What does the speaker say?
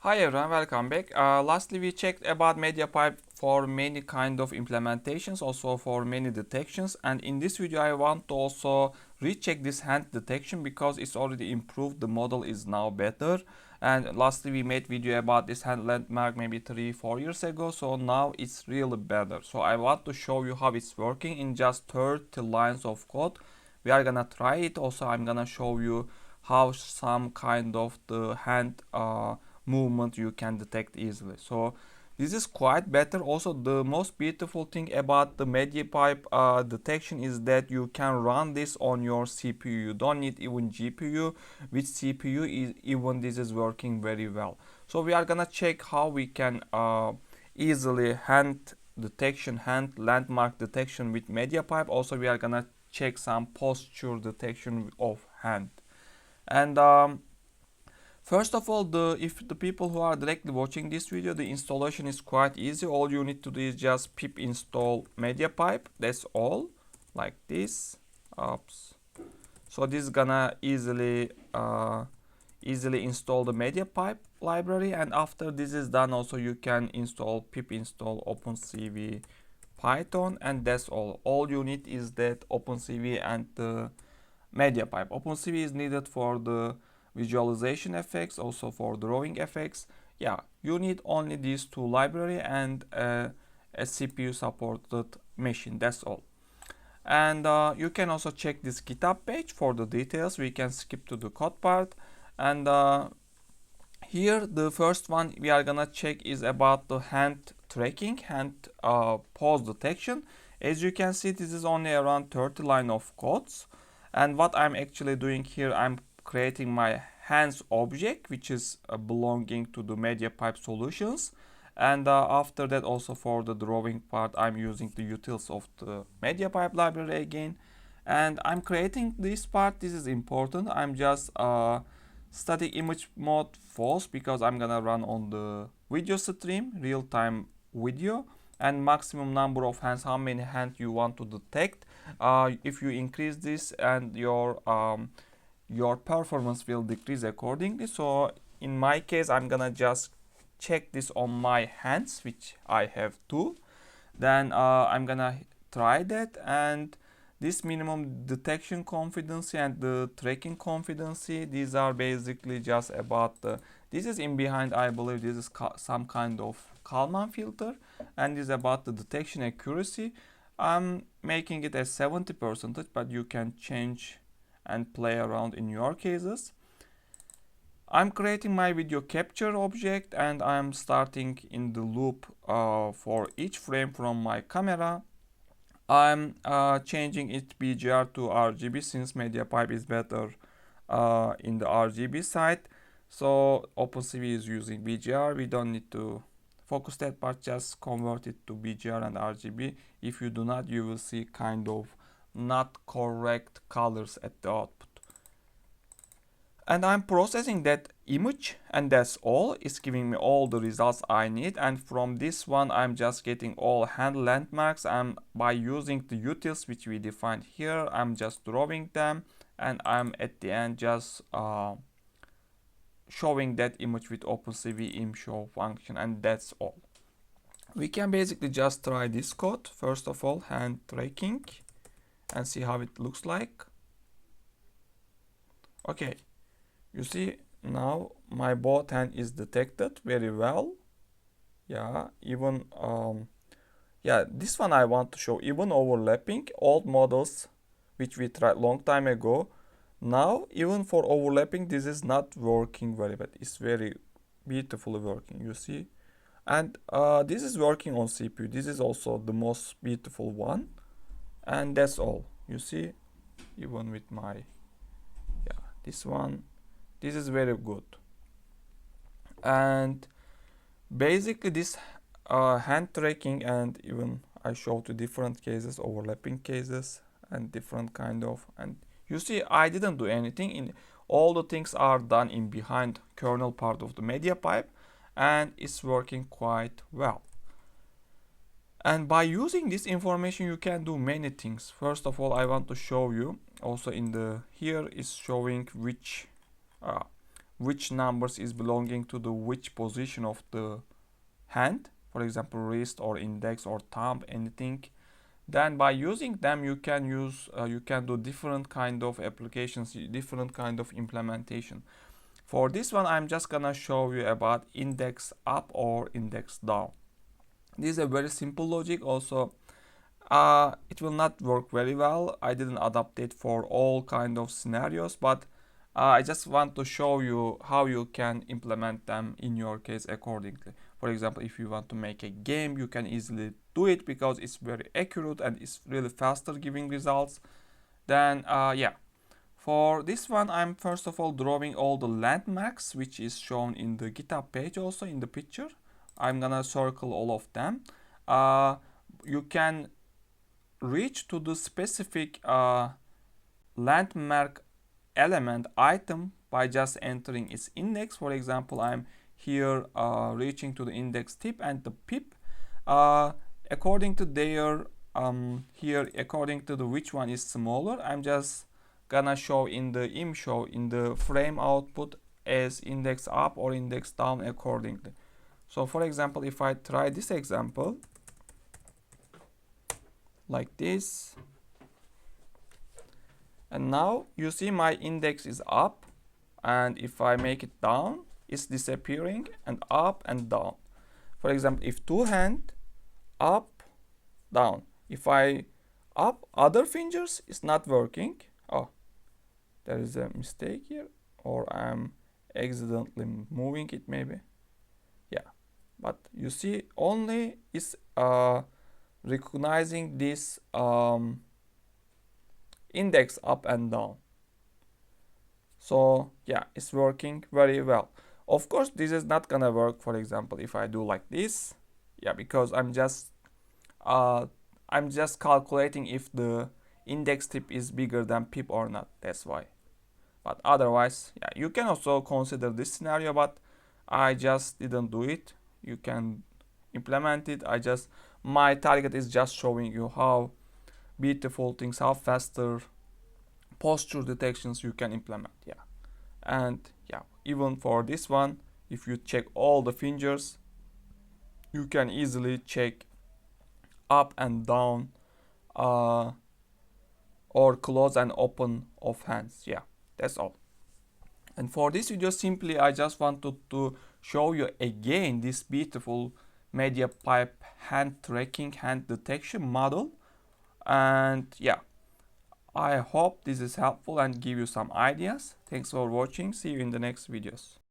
Hi everyone, welcome back. Lastly, we checked about MediaPipe for many kind of implementations, also for many detections. And in this video, I want to also recheck this hand detection because it's already improved. The model is now better. And lastly, we made video about this hand landmark maybe 3-4 years ago. So now it's really better. So I want to show you how it's working in just 30 lines of code. We are gonna try it. Also, I'm gonna show you how some kind of the hand movement you can detect easily. So this is quite better. Also, the most beautiful thing about the MediaPipe detection is that you can run this on your CPU. You don't need even GPU. With CPU, even this is working very well. So we are gonna check how we can easily hand detection, hand landmark detection with MediaPipe. Also, we are gonna check some posture detection of hand. And first of all, if the people who are directly watching this video, the installation is quite easy. All you need to do is just pip install MediaPipe. That's all, like this. Oops. So this is gonna easily install the MediaPipe library, and after this is done, also you can pip install OpenCV Python, and that's all. All you need is that OpenCV and the MediaPipe. OpenCV is needed for the visualization effects, also for drawing effects. Yeah, you need only these two library and a CPU supported machine. That's all. And you can also check this GitHub page for the details. We can skip to the code part. And here the first one we are gonna check is about the hand tracking, hand pose detection. As you can see, this is only around 30 line of codes. And what I'm actually doing here, I'm creating my hands object, which is belonging to the MediaPipe solutions. And after that, also for the drawing part, I'm using the utils of the MediaPipe library again. And I'm creating this part. This is important. I'm just static image mode false because I'm gonna run on the video stream, real-time video, and maximum number of hands, how many hands you want to detect. If you increase this, and your performance will decrease accordingly. So in my case, I'm gonna just check this on my hands, which I have two. Then I'm gonna try that, and this minimum detection confidence and the tracking confidence, these are basically just about this is in behind, I believe this is some kind of Kalman filter, and is about the detection accuracy. I'm making it as 70%, but you can change and play around in your cases. I'm creating my video capture object, and I'm starting in the loop for each frame from my camera. I'm changing it BGR to RGB since MediaPipe is better in the RGB side. So OpenCV is using BGR. We don't need to focus that part, just convert it to BGR and RGB. If you do not, you will see kind of not correct colors at the output. And I'm processing that image, and that's all. It's giving me all the results I need. And from this one, I'm just getting all hand landmarks. By using the utils which we defined here, I'm just drawing them, and I'm at the end just showing that image with OpenCV imshow function, and that's all. We can basically just try this code. First of all, hand tracking, and see how it looks like. Okay, you see now my both hand is detected very well. Yeah, even yeah, this one I want to show even overlapping old models which we tried long time ago. Now even for overlapping, this is not working very well. It's very beautifully working, you see. And this is working on CPU. This is also the most beautiful one, and that's all. You see, even with my this one, this is very good. And basically this hand tracking, and even I showed the different cases, overlapping cases and different kind of, and you see I didn't do anything. In all the things are done in behind kernel part of the MediaPipe, and it's working quite well. And by using this information, you can do many things. First of all, I want to show you also in the here is showing which which numbers is belonging to the which position of the hand, for example wrist or index or thumb, anything. Then by using them you can do different kind of applications, different kind of implementation. For this one I'm just gonna show you about index up or index down. This is a very simple logic. Also it will not work very well. I didn't adapt it for all kind of scenarios, but I just want to show you how you can implement them in your case accordingly. For example, if you want to make a game, you can easily do it because it's very accurate and it's really faster giving results. Then yeah, for this one I'm first of all drawing all the landmarks which is shown in the GitHub page, also in the picture. I'm gonna circle all of them. You can reach to the specific landmark element item by just entering its index. For example, I'm here reaching to the index tip and the pip. According to their here, according to the which one is smaller, I'm just gonna show in the show in the frame output as index up or index down accordingly. So for example, if I try this example like this, and now you see my index is up, and if I make it down, it's disappearing, and up and down. For example, if two hand, up, down. If I up other fingers, it's not working. Oh, there is a mistake here, or I'm accidentally moving it maybe. Yeah, but you see only is recognizing this index up and down. So yeah, it's working very well. Of course, this is not gonna work, for example, if I do like this. Yeah, because I'm just calculating if the index tip is bigger than pip or not. That's why. But otherwise, yeah, you can also consider this scenario, but I just didn't do it. You can implement it. My target is just showing you how beautiful things, how faster posture detections you can implement. Yeah, and yeah, even for this one, if you check all the fingers, you can easily check up and down or close and open of hands. Yeah, that's all. And for this video, simply I just wanted to show you again this beautiful MediaPipe hand tracking, hand detection model. And yeah, I hope this is helpful and give you some ideas. Thanks for watching. See you in the next videos.